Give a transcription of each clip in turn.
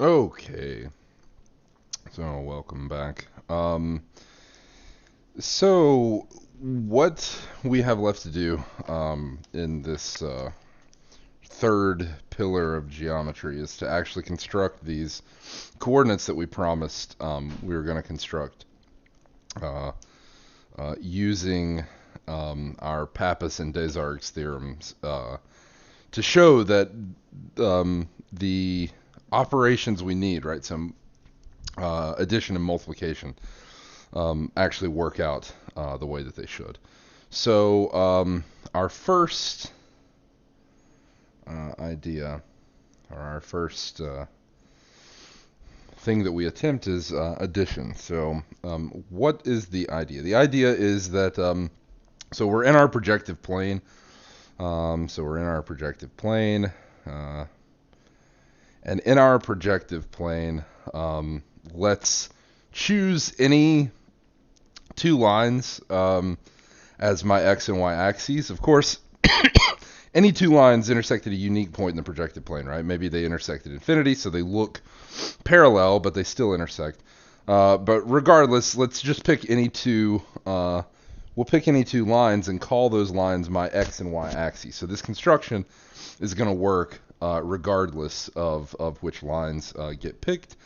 Okay, so welcome back. So what we have left to do in this third pillar of geometry is to actually construct these coordinates that we promised we were going to construct uh, using our Pappus and Desargues theorems to show that the operations we need, right, some addition and multiplication, actually work out the way that they should. So our first idea, or our first thing that we attempt is addition. So what is the idea? The idea is that, so we're in our projective plane. Uh, and in our projective plane, let's choose any two lines as my x and y axes. Of course, any two lines intersect at a unique point in the projected plane, right? Maybe they intersect at infinity, so they look parallel, but they still intersect. But regardless, let's just pick any two. We'll pick any two lines and call those lines my x and y axes. So this construction is going to work regardless of which lines get picked.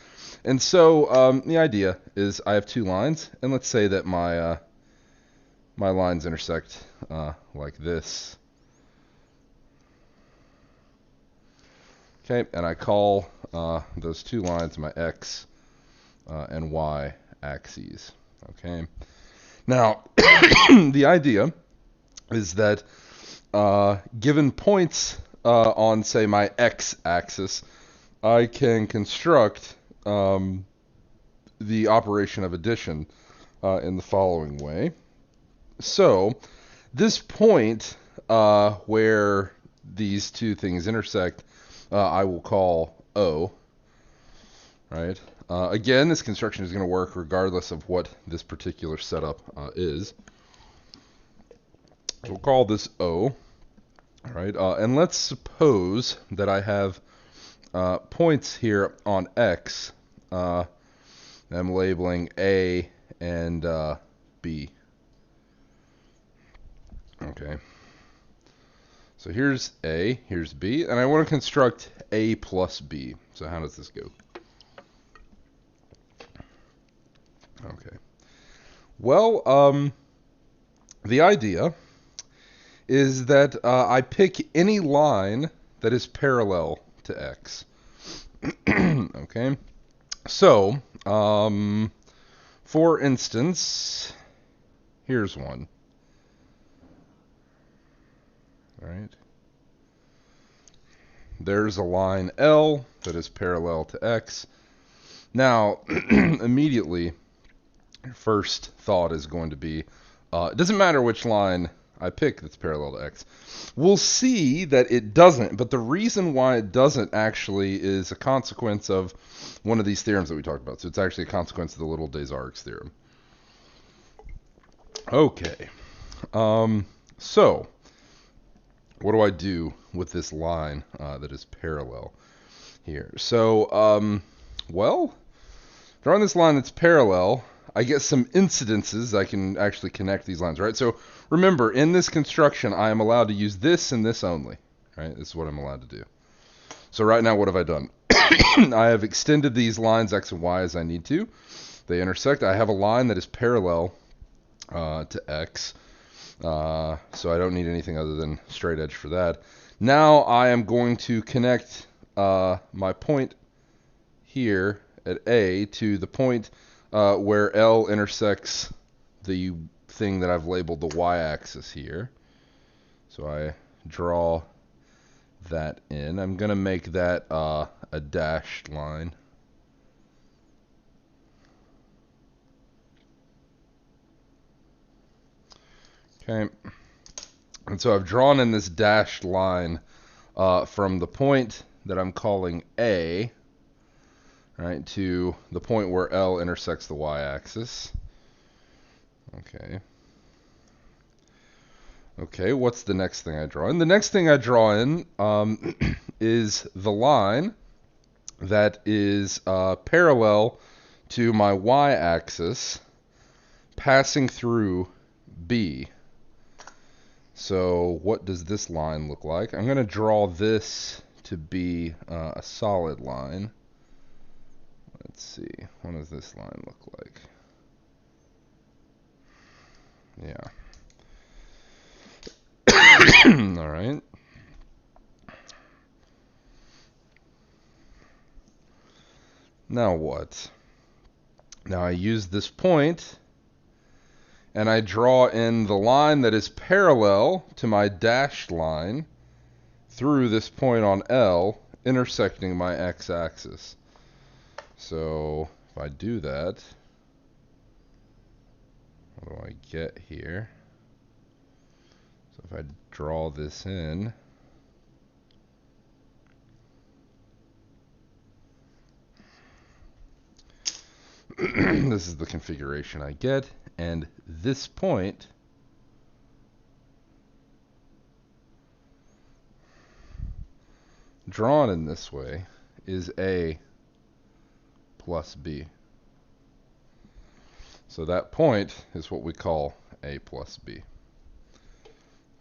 And so the idea is I have two lines, and let's say that my my lines intersect like this. Okay, and I call those two lines my x and y axes. Okay. Now, the idea is that given points on, say, my x-axis, I can construct the operation of addition in the following way. So, this point where these two things intersect, I will call O, right? Again, this construction is going to work regardless of what this particular setup is. So we'll call this O, all right? And let's suppose that I have points here on X. I'm labeling A and B. Okay. So here's A, here's B, and I want to construct A plus B. So how does this go? Okay. Well, the idea is that I pick any line that is parallel to X. Okay. So, for instance, here's one. All right. There's a line L that is parallel to X. Now, immediately, your first thought is going to be, it doesn't matter which line I pick that's parallel to X. We'll see that it doesn't, but the reason why it doesn't actually is a consequence of one of these theorems that we talked about. So it's actually a consequence of the little Desargues theorem. Okay. So, what do I do with this line that is parallel here? So, well, drawing this line that's parallel, I get some incidences. I can actually connect these lines, right? So remember, in this construction, I am allowed to use this and this only, right? This is what I'm allowed to do. So right now, what have I done? I have extended these lines x and y as I need to. They intersect. I have a line that is parallel to x, so I don't need anything other than straight edge for that. Now I am going to connect my point here at A to the point where L intersects the thing that I've labeled the y-axis here. So I draw that in. I'm going to make that a dashed line. Okay. And so I've drawn in this dashed line from the point that I'm calling A, right, to the point where L intersects the y-axis. Okay. Okay, what's the next thing I draw in? The next thing I draw in is the line that is parallel to my y-axis passing through B. So what does this line look like? I'm going to draw this to be a solid line. Let's see, what does this line look like? Yeah. All right. Now what? Now I use this point and I draw in the line that is parallel to my dashed line through this point on L, intersecting my x-axis. So if I do that, what do I get here? So if I draw this in, this is the configuration I get, and this point drawn in this way is A plus B. So that point is what we call A plus B.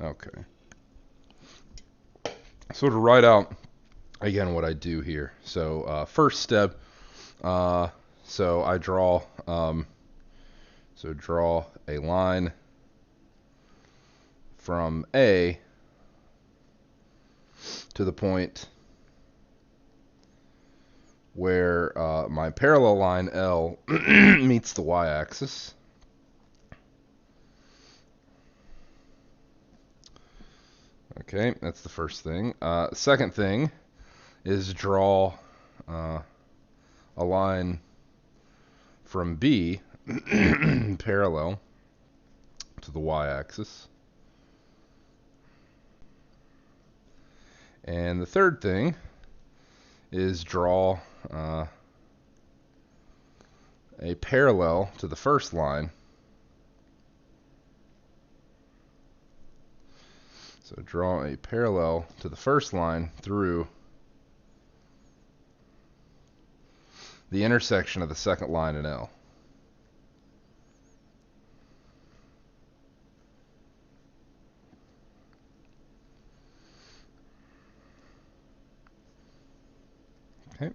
Okay. So to write out, again, what I do here. So first step, so I draw, draw a line from A to the point where my parallel line L meets the y-axis. Okay, that's the first thing. Second thing is draw a line from B parallel to the y-axis. And the third thing is draw a parallel to the first line. So draw a parallel to the first line through the intersection of the second line in L. Okay.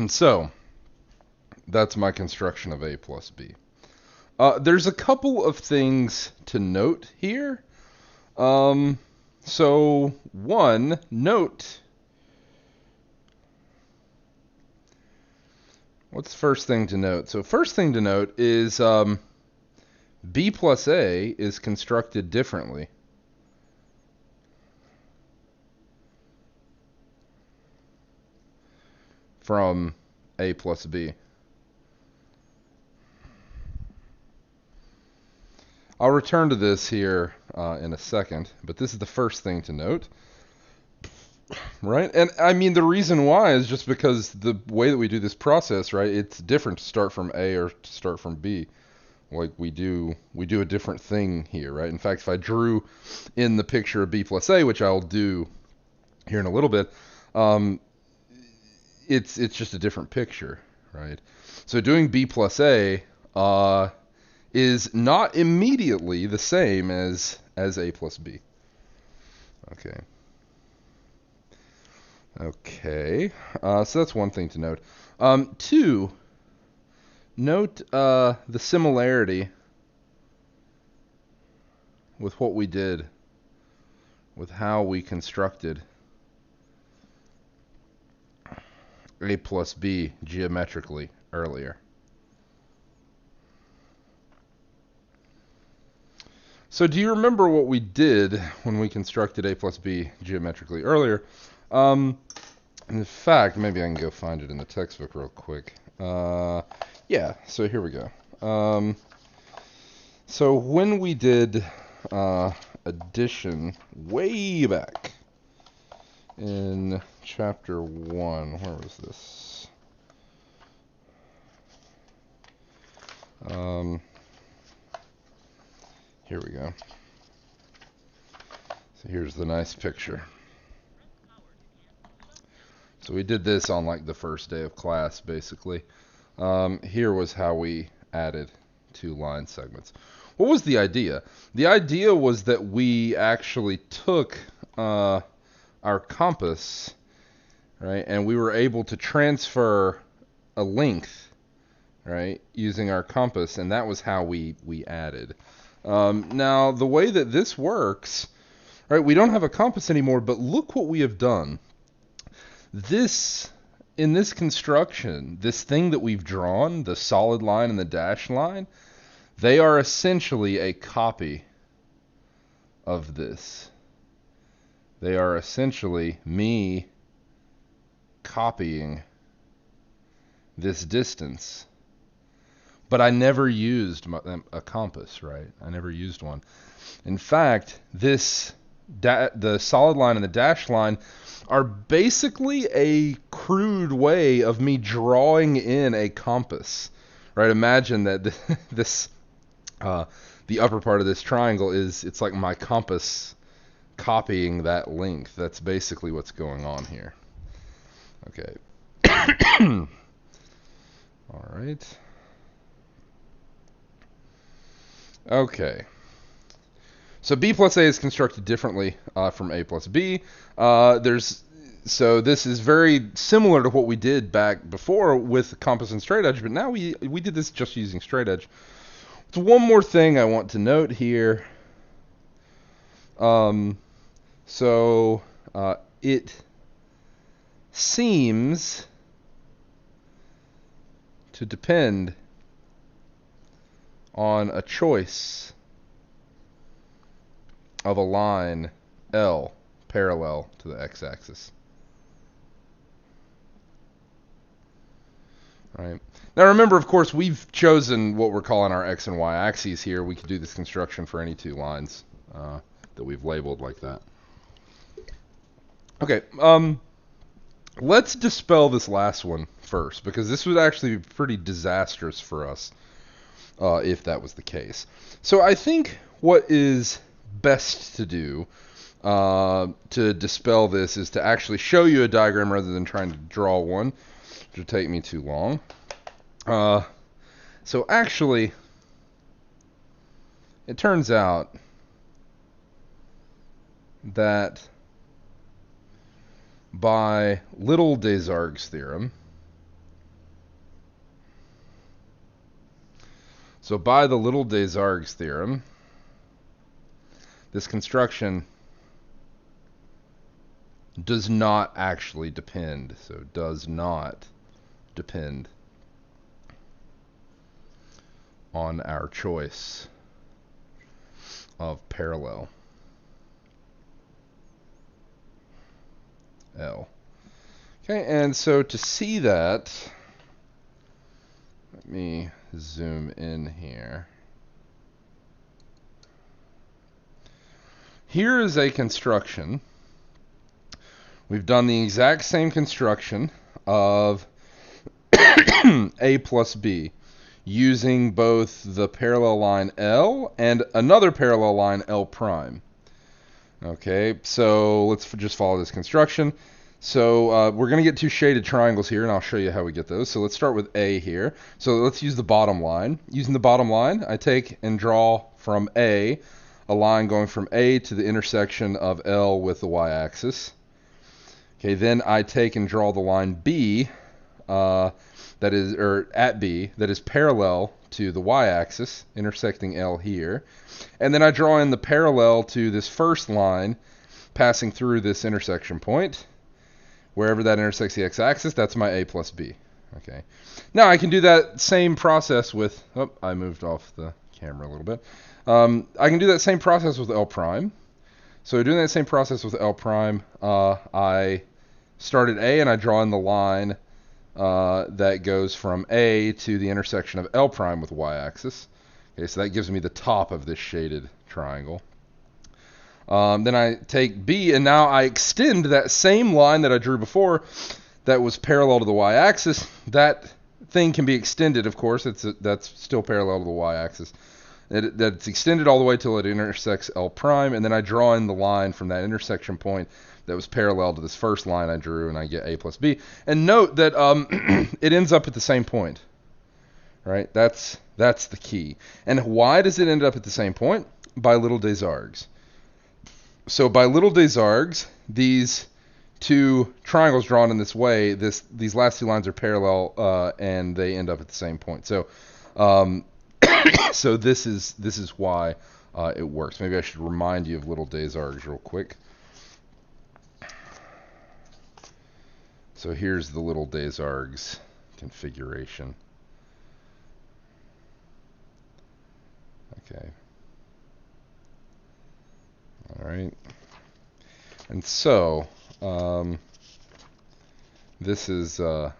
So that's my construction of A plus B. There's a couple of things to note here. So one, note, what's the first thing to note? So first thing to note is B plus A is constructed differently from A plus B. I'll return to this here in a second, but this is the first thing to note, right? And I mean, the reason why is just because the way that we do this process, right? It's different to start from A or to start from B. Like we do a different thing here, right? In fact, if I drew in the picture of B plus A, which I'll do here in a little bit, it's just a different picture, right? So doing B plus A is not immediately the same as A plus B. Okay. Okay. So that's one thing to note. Two, note the similarity with what we did, with how we constructed A plus B geometrically earlier. So do you remember what we did when we constructed A plus B geometrically earlier? In fact, maybe I can go find it in the textbook real quick. Yeah, so here we go. So when we did addition way back in chapter 1, where was this? Here we go. So here's the nice picture. So we did this on like the first day of class, basically. Here was how we added 2 line segments. What was the idea? The idea was that we actually took our compass, right, and we were able to transfer a length, right, using our compass, and that was how we added. Now, the way that this works, right, we don't have a compass anymore, but look what we have done. In this construction, this thing that we've drawn, the solid line and the dashed line, they are essentially a copy of this. They are essentially me copying this distance. But I never used a compass, right? I never used one. In fact, the solid line and the dashed line are basically a crude way of me drawing in a compass, right? Imagine that the upper part of this triangle it's like my compass copying that length. That's basically what's going on here. Okay. All right. Okay. So B plus A is constructed differently from A plus B. So this is very similar to what we did back before with compass and straight edge, but now we did this just using straight edge. So one more thing I want to note here. It seems to depend on a choice of a line L parallel to the x-axis. Right. Now remember, of course, we've chosen what we're calling our x and y axes here. We could do this construction for any 2 lines that we've labeled like that. Okay, let's dispel this last one first, because this would actually be pretty disastrous for us if that was the case. So I think what is best to do to dispel this is to actually show you a diagram rather than trying to draw one, which would take me too long. So actually, it turns out that by Little Desargues' theorem, by the Little Desargues' theorem, this construction does not actually depend. So does not depend on our choice of parallel L. Okay, and so to see that, let me zoom in here. Here is a construction. We've done the exact same construction of A plus B using both the parallel line L and another parallel line L prime. Okay, so let's just follow this construction. So we're going to get 2 shaded triangles here, and I'll show you how we get those. So let's start with A here. So let's use the bottom line. Using the bottom line, I take and draw from A a line going from A to the intersection of L with the y-axis. Okay, then I take and draw the line B, at B, that is parallel to the y-axis, intersecting L here. And then I draw in the parallel to this first line passing through this intersection point. Wherever that intersects the x-axis, that's my A plus B. Okay. Now I can do that same process with, I moved off the camera a little bit. I can do that same process with L prime. So doing that same process with L prime, I start at A and I draw in the line that goes from A to the intersection of L prime with the y-axis. Okay, so that gives me the top of this shaded triangle. Then I take B, and now I extend that same line that I drew before that was parallel to the y-axis. That thing can be extended, of course. That's still parallel to the y-axis. That's extended all the way till it intersects L prime, and then I draw in the line from that intersection point that was parallel to this first line I drew, and I get a plus b. And note that it ends up at the same point, right? That's the key. And why does it end up at the same point? By little Desargues. So by little Desargues, these two triangles drawn in this way, these last two lines are parallel, and they end up at the same point. So so this is why it works. Maybe I should remind you of little Desargues real quick. So here's the little Desargues configuration. Okay. All right. And so this is the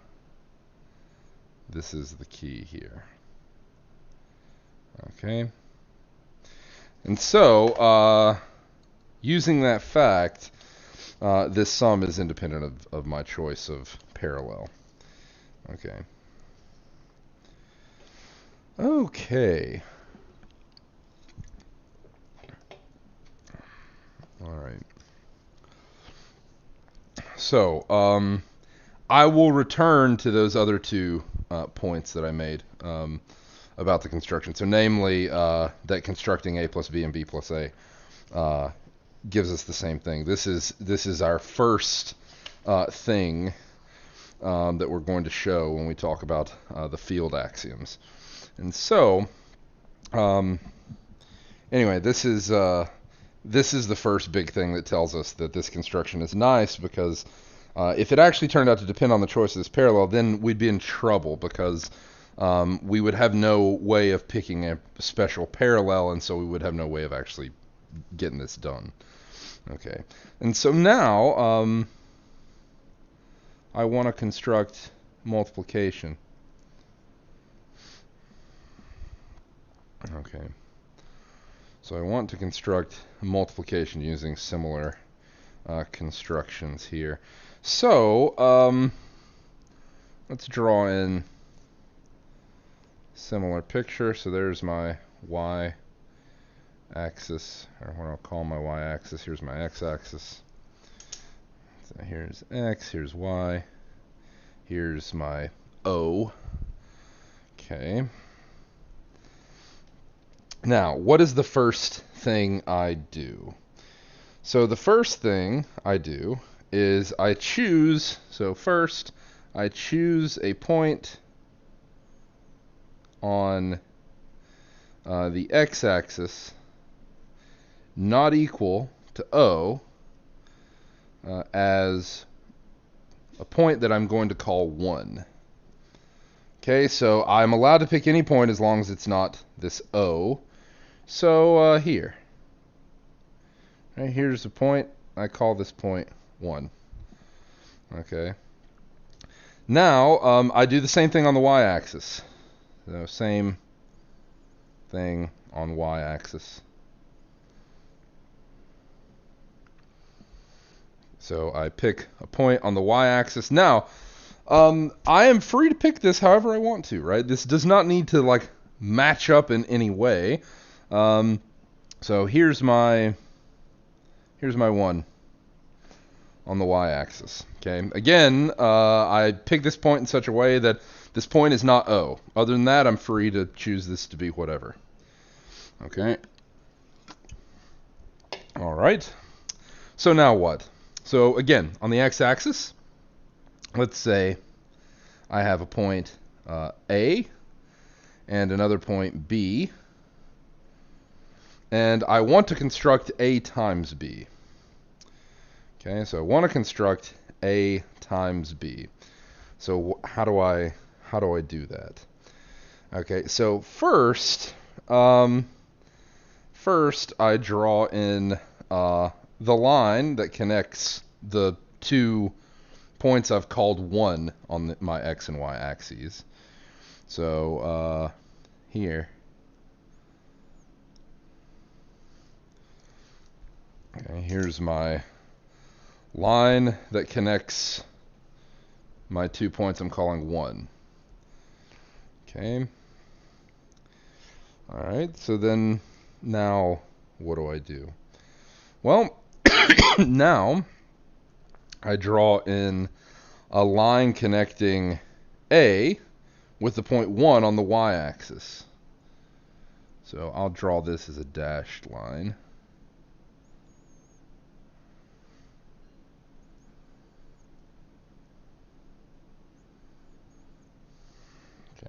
key here. Okay. And so using that fact, this sum is independent of my choice of parallel. Okay. Okay. All right. So I will return to those other two points that I made about the construction. So namely that constructing a plus b and b plus a gives us the same thing. This is our first thing that we're going to show when we talk about the field axioms. And so anyway, this is the first big thing that tells us that this construction is nice, because if it actually turned out to depend on the choice of this parallel, then we'd be in trouble, because we would have no way of picking a special parallel, and so we would have no way of actually getting this done. Okay, and so now I want to construct multiplication. Okay. So I want to construct multiplication using similar constructions here. So let's draw in similar picture. So there's my y-axis, or what I'll call my y-axis. Here's my x-axis. So here's x, here's y, here's my O. Okay. Now, what is the first thing I do? So the first thing I do is I choose, so first I choose a point on the x-axis not equal to O as a point that I'm going to call 1. Okay, so I'm allowed to pick any point as long as it's not this O. So here. Right, here's a point. I call this point 1. Okay. Now I do the same thing on the y-axis. So same thing on y-axis. So I pick a point on the y-axis. Now I am free to pick this however I want to, right? This does not need to like match up in any way. So here's my 1 on the y-axis. Okay. Again, I pick this point in such a way that this point is not O. Other than that, I'm free to choose this to be whatever. Okay. All right. So now what? So again, on the x-axis, let's say I have a point A and another point B, and I want to construct A times B. Okay, so I want to construct A times B. So how do I do that? Okay, so first I draw in the line that connects the two points I've called 1 on my x and y axes. So here. Okay, here's my line that connects my 2 points I'm calling 1. Okay. All right, so then now what do I do? Well, now I draw in a line connecting A with the point 1 on the y-axis. So I'll draw this as a dashed line.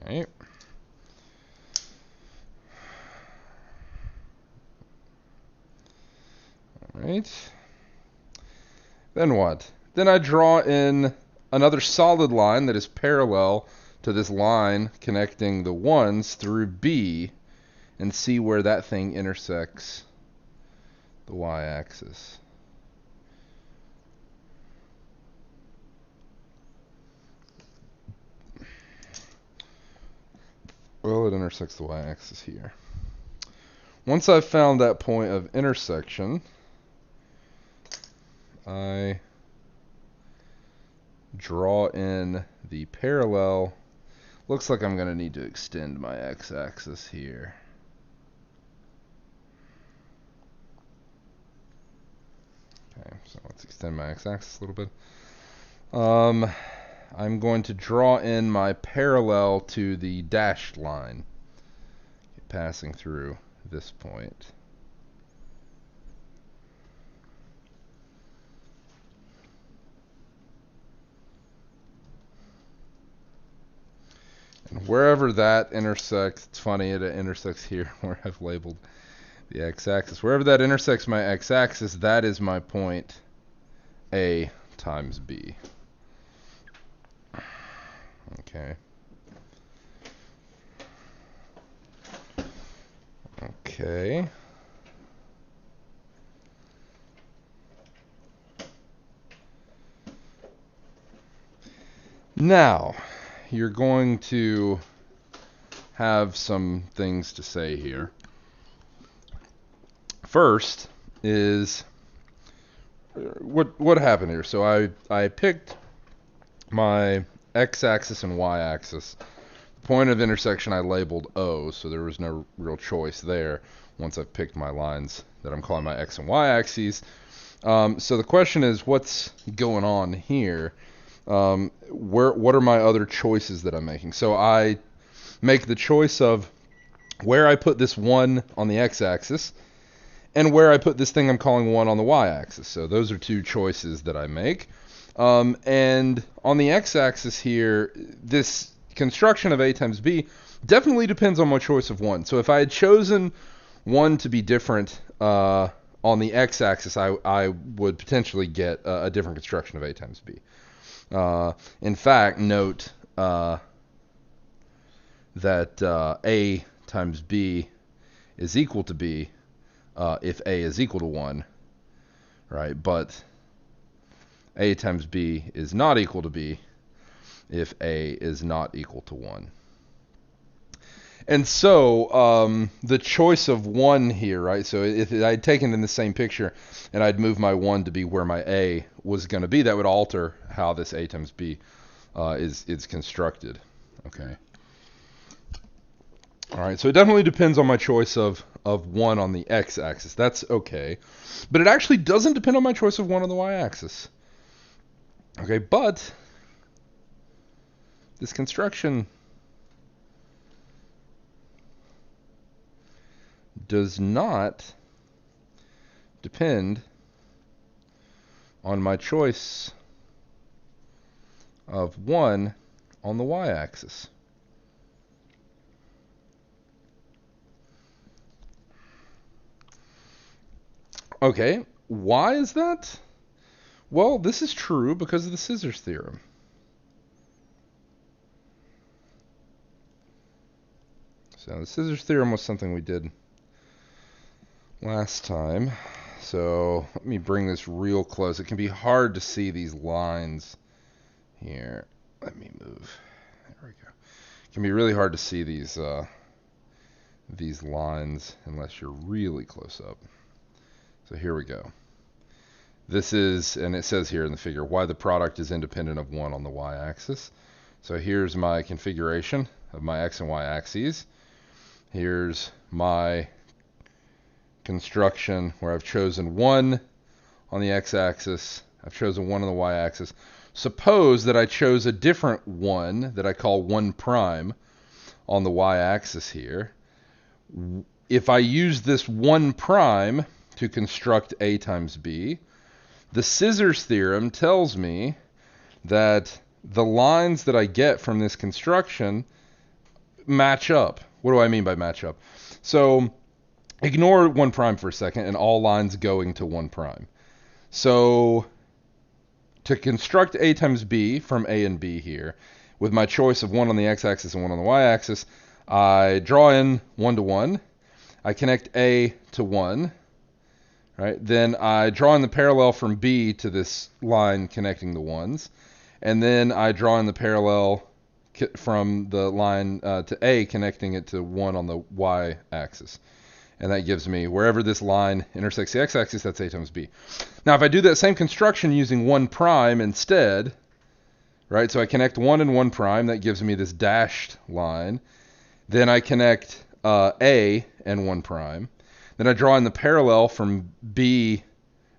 Okay. All right. Then what? Then I draw in another solid line that is parallel to this line connecting the 1's through B and see where that thing intersects the y-axis. Well, it intersects the y-axis here. Once I've found that point of intersection, I draw in the parallel. Looks like I'm going to need to extend my x-axis here. Okay, so let's extend my x-axis a little bit. I'm going to draw in my parallel to the dashed line passing through this point. And wherever that intersects, it's funny, it intersects here where I've labeled the x-axis. Wherever that intersects my x-axis, that is my point A times B. Okay. Okay. Now, you're going to have some things to say here. First is what happened here. So I picked my x-axis and y-axis. The point of intersection I labeled O, so there was no real choice there once I've picked my lines that I'm calling my x and y axes. So the question is, what's going on here? What are my other choices that I'm making? So I make the choice of where I put this 1 on the x-axis and where I put this thing I'm calling 1 on the y-axis. So those are two choices that I make. And on the x-axis here, this construction of A times B definitely depends on my choice of 1. So if I had chosen 1 to be different on the x-axis, I would potentially get a different construction of A times B. In fact, note that A times B is equal to B if A is equal to 1, right? But A times B is not equal to B if A is not equal to 1. And so the choice of 1 here, right? So if I'd taken in the same picture and I'd move my 1 to be where my A was going to be, that would alter how this A times B is constructed. Okay. All right, so it definitely depends on my choice of 1 on the x-axis. That's okay. But it actually doesn't depend on my choice of 1 on the y-axis. Okay, but this construction does not depend on my choice of 1 on the y-axis. Okay, why is that? Well, this is true because of the scissors theorem. So the scissors theorem was something we did last time. So let me bring this real close. It can be hard to see these lines here. Let me move. There we go. It can be really hard to see these lines unless you're really close up. So here we go. This is, and it says here in the figure, why the product is independent of 1 on the y-axis. So here's my configuration of my x and y axes. Here's my construction where I've chosen 1 on the x-axis I've chosen 1 on the y-axis. Suppose that I chose a different 1 that I call 1 prime on the y-axis here. If I use this 1 prime to construct A times B, the scissors theorem tells me that the lines that I get from this construction match up. What do I mean by match up? So ignore 1 prime for a second and all lines going to 1 prime. So to construct A times B from A and B here, with my choice of 1 on the x-axis and 1 on the y-axis, I draw in 1 to 1. I connect A to 1. Right? Then I draw in the parallel from B to this line connecting the 1s. And then I draw in the parallel from the line to A, connecting it to 1 on the y-axis. And that gives me, wherever this line intersects the x-axis, that's A times B. Now, if I do that same construction using 1 prime instead, right, so I connect 1 and 1 prime, that gives me this dashed line. Then I connect A and 1 prime. Then I draw in the parallel from B,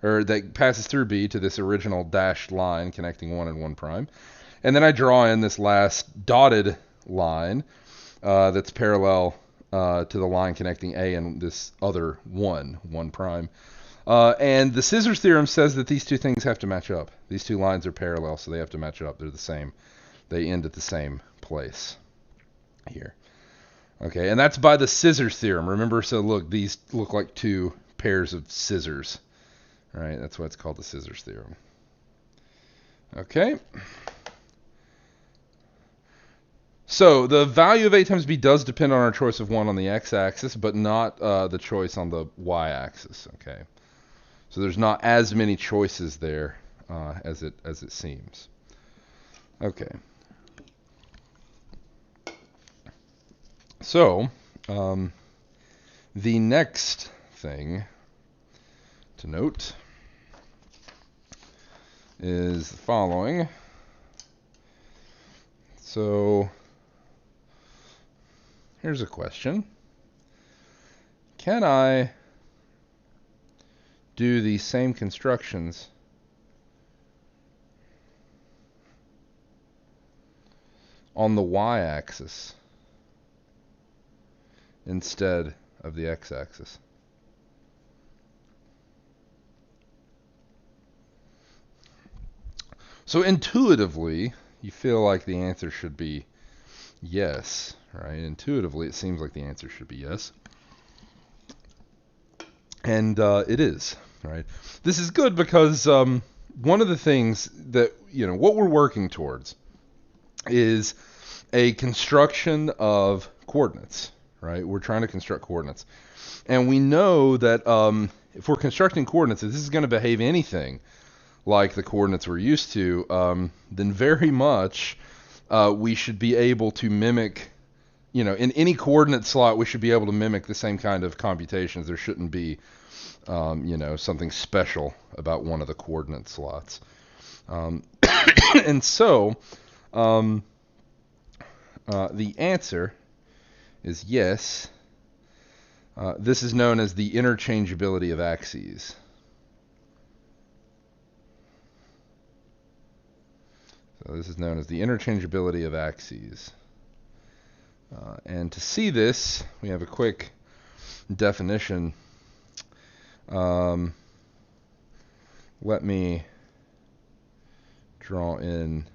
or that passes through B to this original dashed line connecting 1 and 1 prime. And then I draw in this last dotted line that's parallel to the line connecting A and this other 1 prime. And the scissors theorem says that these two things have to match up. These two lines are parallel, so they have to match up. They're the same. They end at the same place here. Okay, and that's by the scissors theorem. Remember, so look, these look like 2 pairs of scissors. Right, that's why it's called the scissors theorem. Okay. So the value of A times B does depend on our choice of 1 on the x-axis, but not the choice on the y-axis. Okay. So there's not as many choices there as it seems. Okay. So the next thing to note is the following. So here's a question. Can I do the same constructions on the y-axis instead of the x-axis? So intuitively, you feel like the answer should be yes, right? Intuitively, it seems like the answer should be yes. And it is, right? This is good because one of the things that, what we're working towards is a construction of coordinates, right? We're trying to construct coordinates. And we know that if we're constructing coordinates, if this is going to behave anything like the coordinates we're used to, then very much we should be able to mimic, in any coordinate slot, we should be able to mimic the same kind of computations. There shouldn't be, something special about one of the coordinate slots. And so the answer is yes. This is known as the interchangeability of axes. So this is known as the interchangeability of axes. And to see this, we have a quick definition. Let me draw in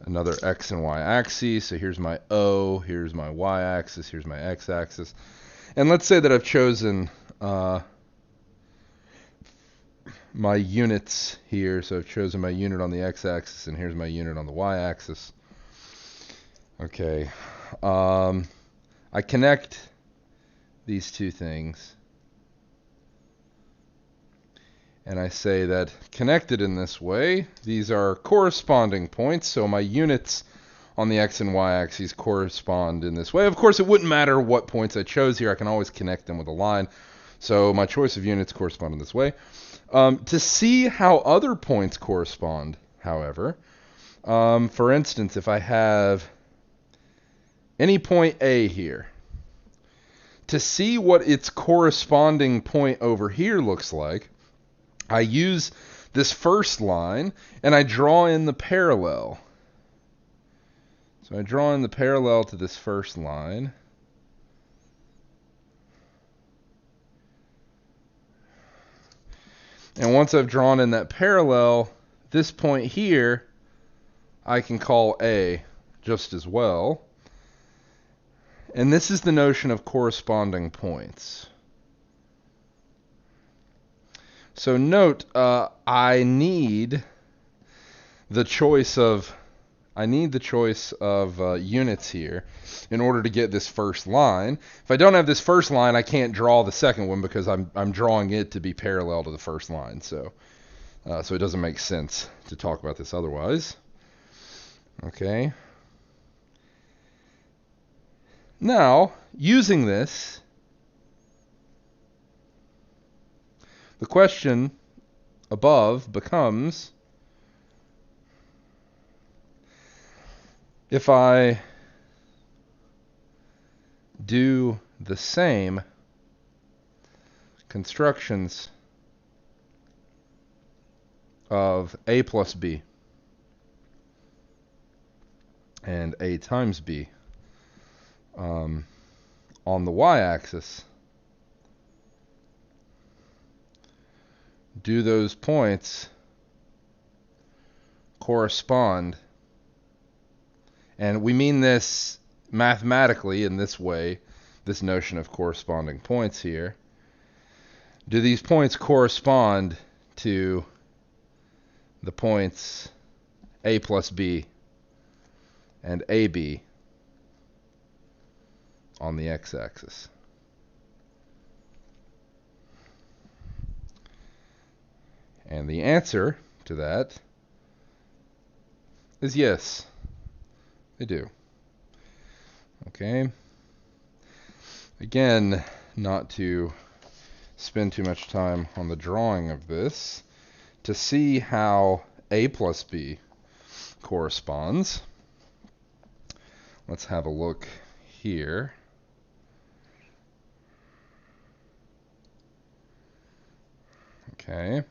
another x and y axis. So here's my O, here's my y axis, here's my x axis. And let's say that I've chosen my units here. So I've chosen my unit on the x-axis, and here's my unit on the y-axis. Okay. I connect these two things, and I say that connected in this way, these are corresponding points. So my units on the x and y axes correspond in this way. Of course, it wouldn't matter what points I chose here. I can always connect them with a line. So my choice of units correspond in this way. To see how other points correspond, however, for instance, if I have any point A here, to see what its corresponding point over here looks like, I use this first line, and I draw in the parallel. So I draw in the parallel to this first line. And once I've drawn in that parallel, this point here, I can call A just as well. And this is the notion of corresponding points. So note, I need the choice of units here in order to get this first line. If I don't have this first line, I can't draw the second one because I'm drawing it to be parallel to the first line. So it doesn't make sense to talk about this otherwise. Okay. Now, using this, the question above becomes, if I do the same constructions of A plus B and A times B on the y-axis, do those points correspond? And we mean this mathematically in this way, this notion of corresponding points here. Do these points correspond to the points A plus B and AB on the x-axis? And the answer to that is yes, they do. Okay. Again, not to spend too much time on the drawing of this, to see how A plus B corresponds, let's have a look here. Okay.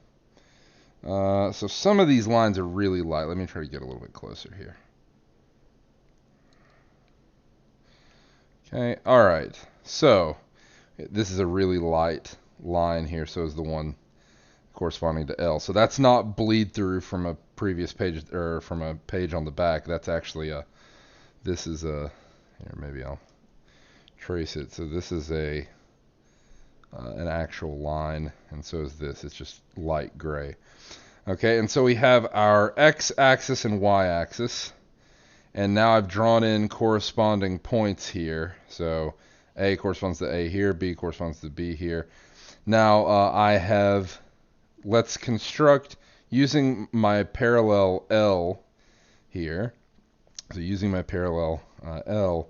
So some of these lines are really light. Let me try to get a little bit closer here. Okay, all right. So this is a really light line here, so is the one corresponding to L. So that's not bleed through from a previous page or from a page on the back. That's actually this is here, maybe I'll trace it. So this is an actual line, and so is this. It's just light gray. Okay, and so we have our x-axis and y-axis, and now I've drawn in corresponding points here. So A corresponds to A here, B corresponds to B here. Now let's construct using my parallel L here. So using my parallel L,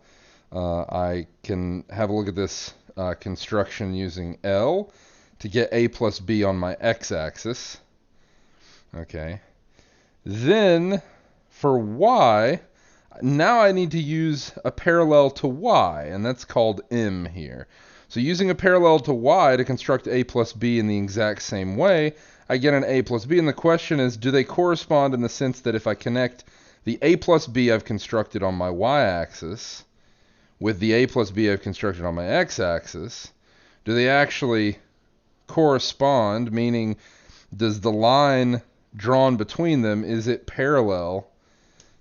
I can have a look at this construction using L to get A plus B on my x-axis. Okay. Then for y, now I need to use a parallel to y, and that's called M here. So using a parallel to y to construct A plus B in the exact same way, I get an A plus B, and the question is, do they correspond in the sense that if I connect the A plus B I've constructed on my y-axis with the A plus B I've constructed on my x-axis, do they actually correspond, meaning does the line drawn between them, is it parallel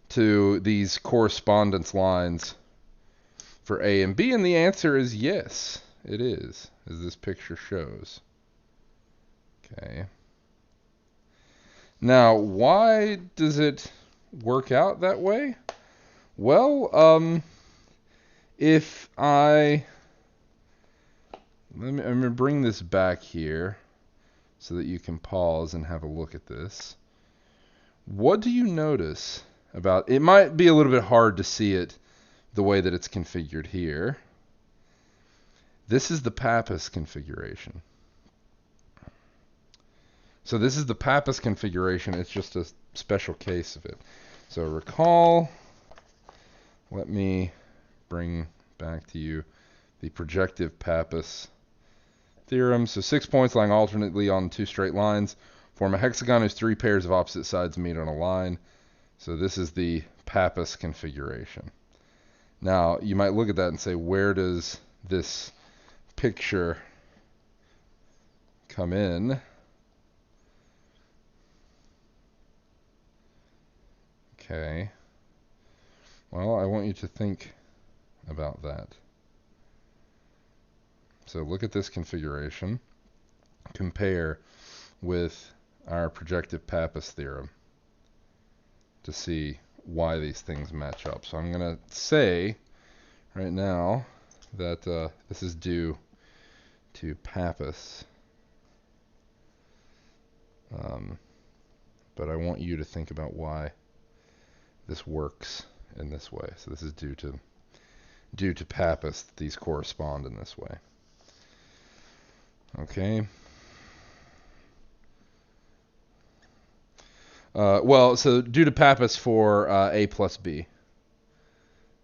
to these correspondence lines for A and B? And the answer is yes, it is, as this picture shows. Okay. Now, why does it work out that way? Well, if I'm going to bring this back here so that you can pause and have a look at this. What do you notice about it? Might be a little bit hard to see it the way that it's configured here. This is the Pappas configuration. So this is the Pappas configuration. It's just a special case of it. So recall, let me bring back to you the projective Pappas theorem. So 6 points lying alternately on two straight lines Form a hexagon whose three pairs of opposite sides meet on a line. So this is the Pappus configuration. Now, you might look at that and say, where does this picture come in? Okay. Well, I want you to think about that. So look at this configuration. Compare with our projective Pappus theorem to see why these things match up. So I'm going to say right now that this is due to Pappus. But I want you to think about why this works in this way. So this is due to Pappus. These correspond in this way. Okay. Well, so due to Pappus for A plus B.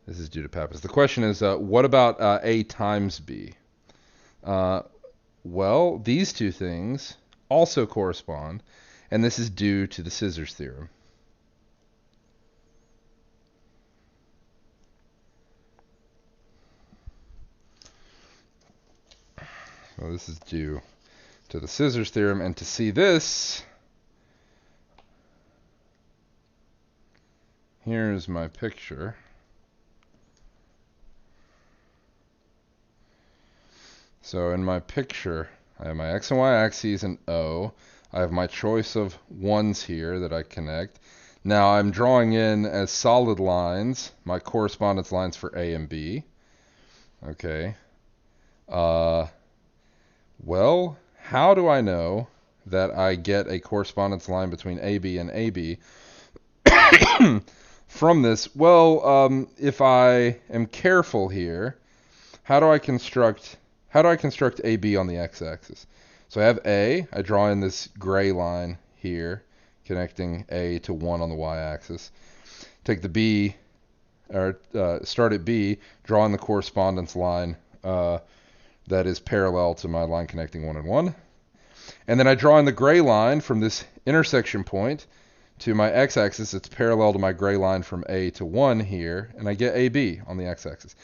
This is due to Pappus. The question is, what about A times B? Well, these two things also correspond, and this is due to the scissors theorem. So this is due to the scissors theorem, and to see this, here's my picture. So in my picture, I have my x and y axes and O. I have my choice of ones here that I connect. Now I'm drawing in as solid lines my correspondence lines for A and B. Okay. Well, how do I know that I get a correspondence line between AB and AB from this? Well, if I am careful here, how do I construct AB on the x-axis? So I have A, I draw in this gray line here, connecting A to 1 on the y-axis. Take the B, or start at B, draw in the correspondence line that is parallel to my line connecting 1 and 1. And then I draw in the gray line from this intersection point to my x-axis. It's parallel to my gray line from A to 1 here, and I get AB on the x-axis.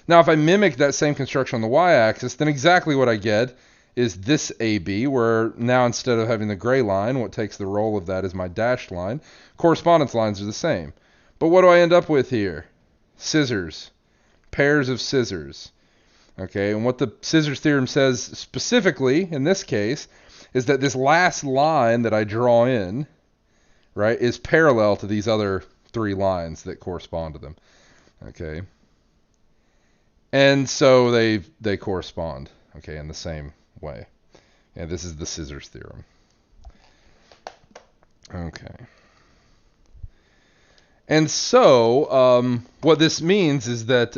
Now, if I mimic that same construction on the y-axis, then exactly what I get is this AB, where now instead of having the gray line, what takes the role of that is my dashed line. Correspondence lines are the same. But what do I end up with here? Scissors. Pairs of scissors. Okay, and what the scissors theorem says specifically in this case is that this last line that I draw in, right, is parallel to these other three lines that correspond to them. Okay. And so they correspond, okay, in the same way. And this is the scissors theorem. Okay. And so what this means is that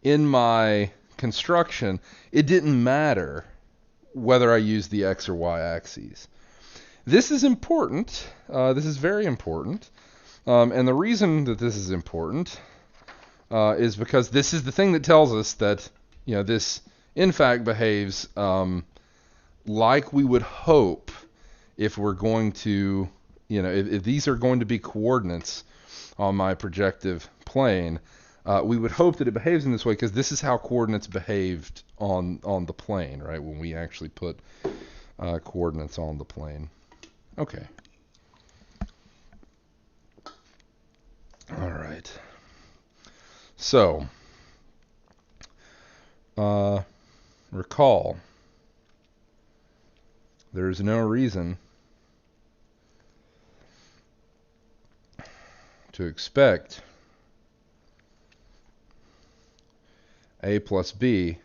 in my construction, it didn't matter whether I used the x or y axes. This is important. This is very important. And the reason that this is important is because this is the thing that tells us that, this in fact behaves like we would hope if we're going to, if these are going to be coordinates on my projective plane, we would hope that it behaves in this way because this is how coordinates behaved on the plane, right? When we actually put coordinates on the plane. Okay. All right. So, recall, there's no reason to expect A plus B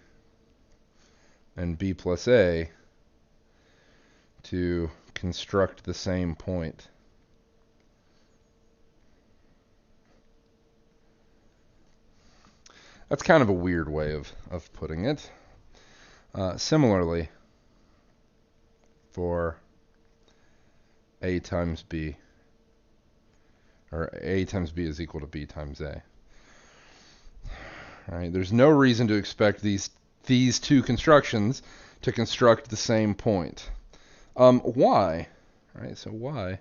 and B plus A to construct the same point. That's kind of a weird way of putting it. Similarly, for A times B, or A times B is equal to B times A. Right? There's no reason to expect these two constructions to construct the same point. Why? right? So why?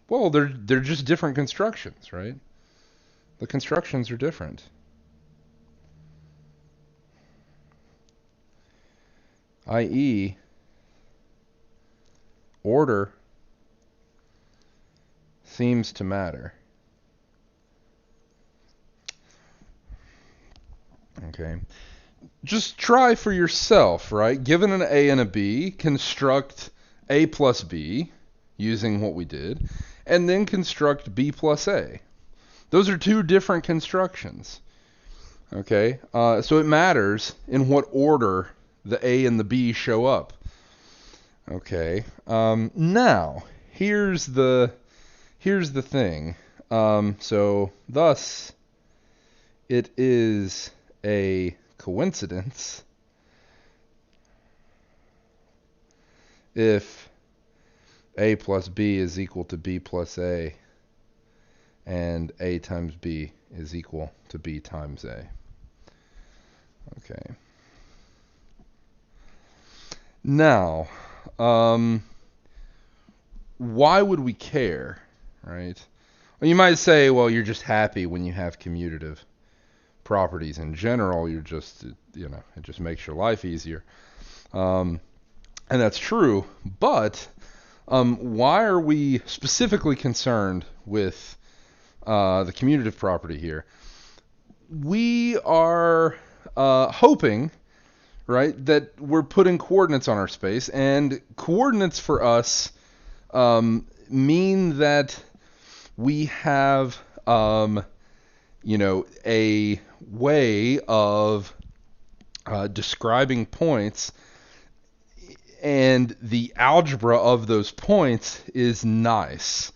Well, they're just different constructions, right? The constructions are different. I.e., order seems to matter. Okay. Just try for yourself, right? Given an A and a B, construct A plus B using what we did, and then construct B plus A. Those are two different constructions. Okay? So it matters in what order the A and the B show up. Okay. Now, here's the thing. So thus, it is a coincidence if A plus B is equal to B plus A and A times B is equal to B times A. Okay. Now, why would we care, right? Well, you might say, well, you're just happy when you have commutative properties in general. You're just, it just makes your life easier. And that's true, but why are we specifically concerned with the commutative property here? We are hoping, right, that we're putting coordinates on our space, and coordinates for us mean that we have, a way of describing points, and the algebra of those points is nice.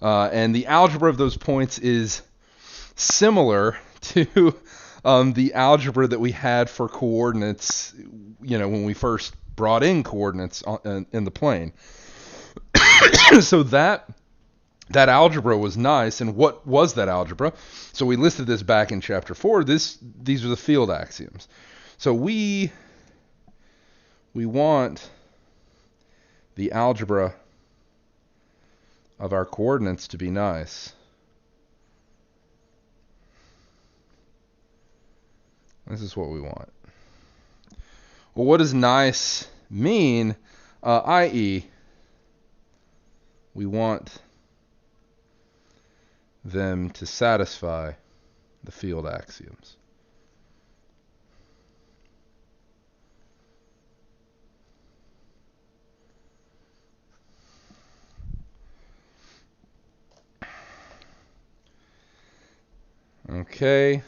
And the algebra of those points is similar to the algebra that we had for coordinates, when we first brought in coordinates in the plane. So that algebra was nice. And what was that algebra? So we listed this back in chapter 4. These are the field axioms. So we want the algebra of our coordinates to be nice. This is what we want. Well, what does nice mean? I.e., we want them to satisfy the field axioms. Okay.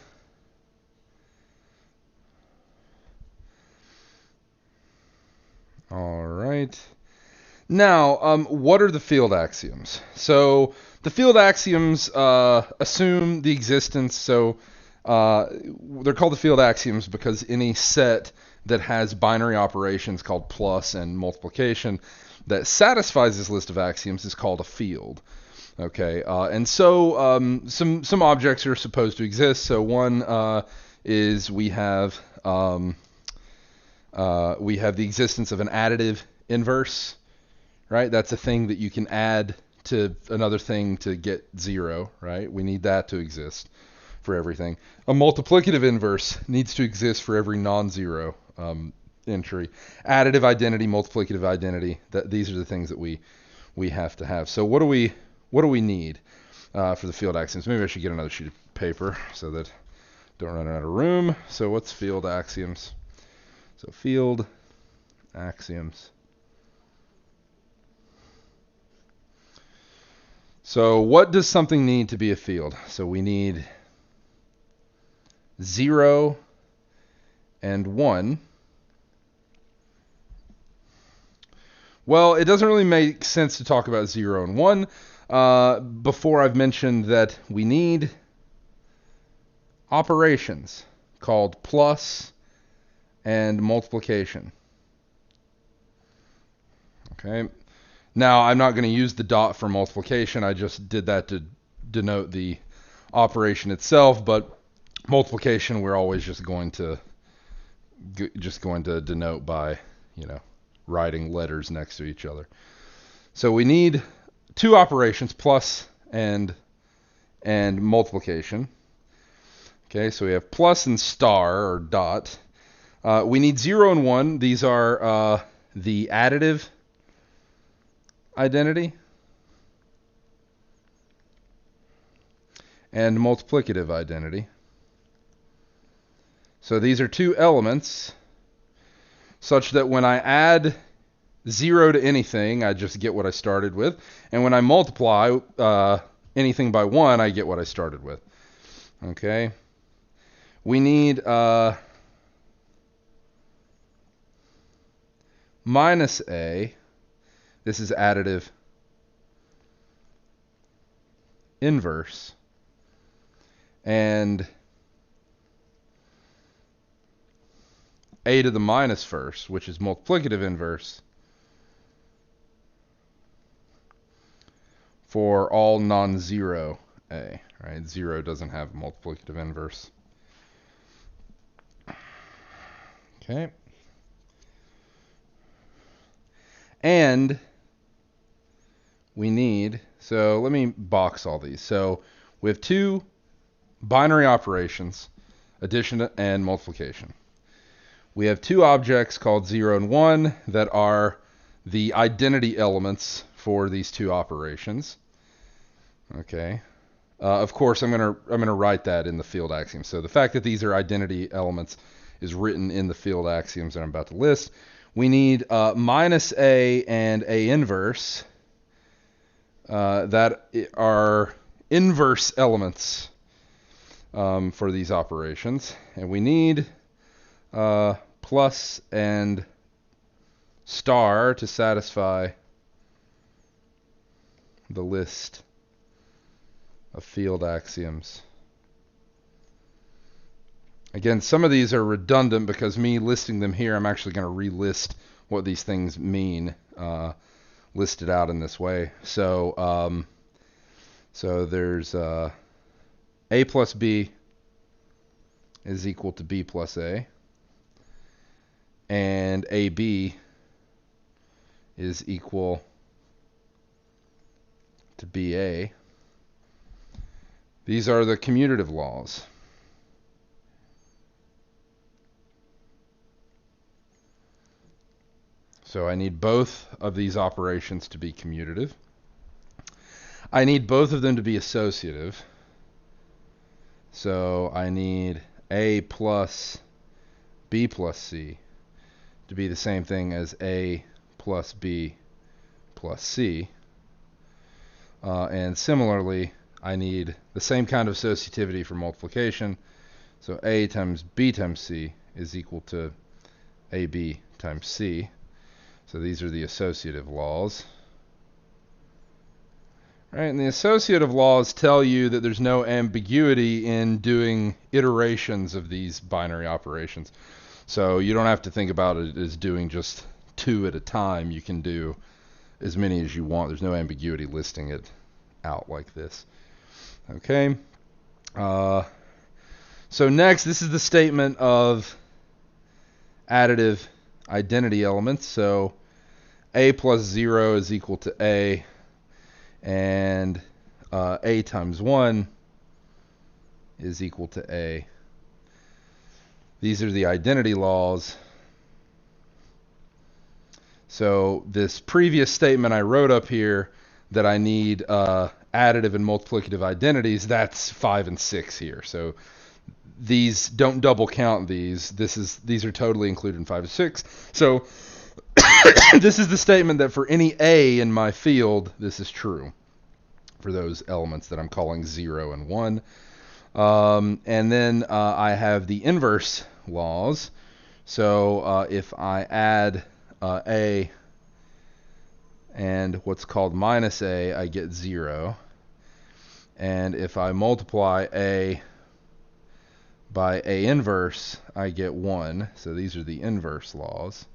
All right. Now, what are the field axioms? So the field axioms assume the existence. So they're called the field axioms because any set that has binary operations called plus and multiplication that satisfies this list of axioms is called a field. Okay, and so some objects are supposed to exist. So one is we have the existence of an additive inverse, right? That's a thing that you can add to another thing to get 0, right? We need that to exist for everything. A multiplicative inverse needs to exist for every non-zero entry. Additive identity, multiplicative identity, these are the things that we have to have. So what do we need for the field axioms? Maybe I should get another sheet of paper so that I don't run out of room. So what's field axioms? So field axioms. So what does something need to be a field? So we need 0 and 1. Well, it doesn't really make sense to talk about 0 and 1 before I've mentioned that we need operations called plus and multiplication. Okay. Now, I'm not going to use the dot for multiplication. I just did that to denote the operation itself, but multiplication we're always just going to denote by, writing letters next to each other. So we need two operations, plus and multiplication. Okay, so we have plus and star or dot. We need 0 and 1. These are the additive identity and multiplicative identity. So these are two elements such that when I add 0 to anything, I just get what I started with. And when I multiply anything by 1, I get what I started with. Okay. We need minus a. This is additive inverse. And a to the minus first, which is multiplicative inverse for all non-zero a, right? 0 doesn't have a multiplicative inverse. Okay. And we need, so let me box all these. So we have two binary operations, addition and multiplication. We have two objects called 0 and 1 that are the identity elements for these two operations. Okay. Of course, I'm gonna write that in the field axioms. So the fact that these are identity elements is written in the field axioms that I'm about to list. We need minus a and a inverse that are inverse elements for these operations, and we need plus and star to satisfy the list of field axioms. Again, some of these are redundant because me listing them here, I'm actually going to relist what these things mean, listed out in this way. So, so there's a plus b is equal to b plus a, and ab is equal to ba. These are the commutative laws. So I need both of these operations to be commutative. I need both of them to be associative. So I need a plus b plus c to be the same thing as a plus b plus c. And similarly, I need the same kind of associativity for multiplication. So a times b times c is equal to ab times c. So these are the associative laws. Right, and the associative laws tell you that there's no ambiguity in doing iterations of these binary operations. So you don't have to think about it as doing just 2 at a time. You can do as many as you want. There's no ambiguity listing it out like this. Okay. So next, this is the statement of additive identity elements. So a plus 0 is equal to a, and a times 1 is equal to a. These are the identity laws. So this previous statement I wrote up here that I need additive and multiplicative identities, that's 5 and 6 here. So these don't double count these. These are totally included in 5 and 6. So this is the statement that for any a in my field, this is true for those elements that I'm calling 0 and 1. And then I have the inverse laws. So if I add a and what's called minus a, I get 0. And if I multiply a by a inverse, I get 1. So these are the inverse laws.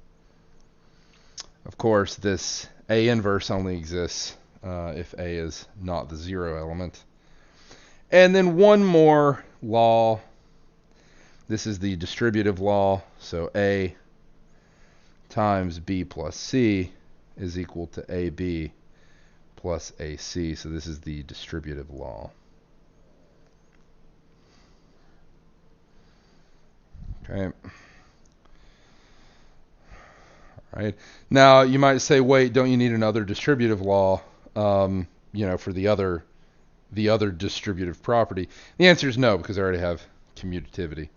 Of course, this a inverse only exists if a is not the 0 element. And then one more law. This is the distributive law. So a times B plus C is equal to AB plus AC. So this is the distributive law. Okay. All right. Now you might say, wait, don't you need another distributive law? For the other distributive property. The answer is no, because I already have commutativity.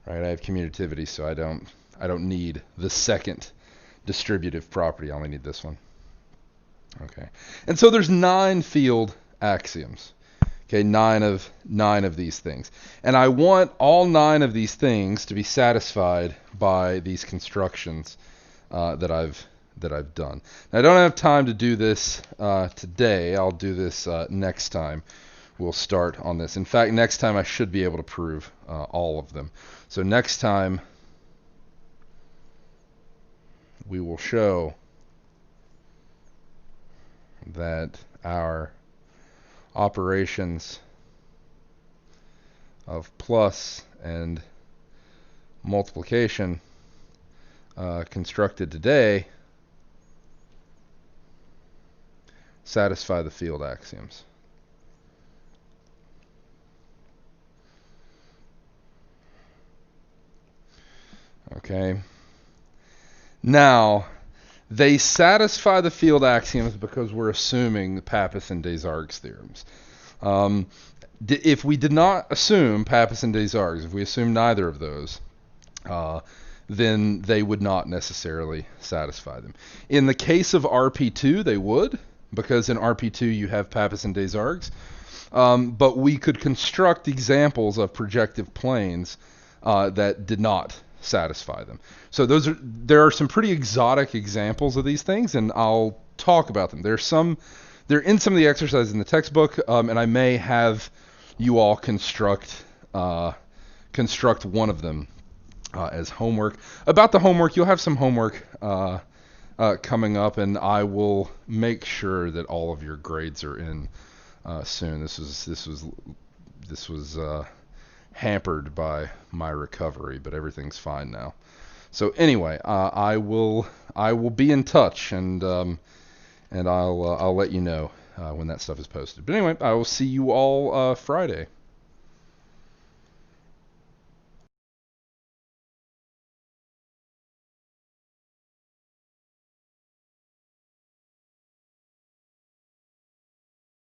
Right? I have commutativity, so I don't need the second distributive property. I only need this one. Okay. And so there's 9 field axioms. Okay, 9 of these things. And I want all 9 of these things to be satisfied by these constructions that I've done. Now, I don't have time to do this today. I'll do this next time. We'll start on this. In fact, next time I should be able to prove all of them. So next time we will show that our operations of plus and multiplication constructed today satisfy the field axioms. Okay. Now, they satisfy the field axioms because we're assuming the Pappus and Desargues theorems. If we did not assume Pappus and Desargues, if we assume neither of those, then they would not necessarily satisfy them. In the case of RP2, they would, because in RP2 you have Pappus and Desargues. But we could construct examples of projective planes that did not satisfy them. So there are some pretty exotic examples of these things, and I'll talk about them. They're in some of the exercises in the textbook, and I may have you all construct one of them as homework. About the homework, you'll have some homework coming up, and I will make sure that all of your grades are in soon. This was hampered by my recovery, but everything's fine now. So anyway, I will be in touch, and I'll let you know when that stuff is posted. But anyway, I will see you all Friday.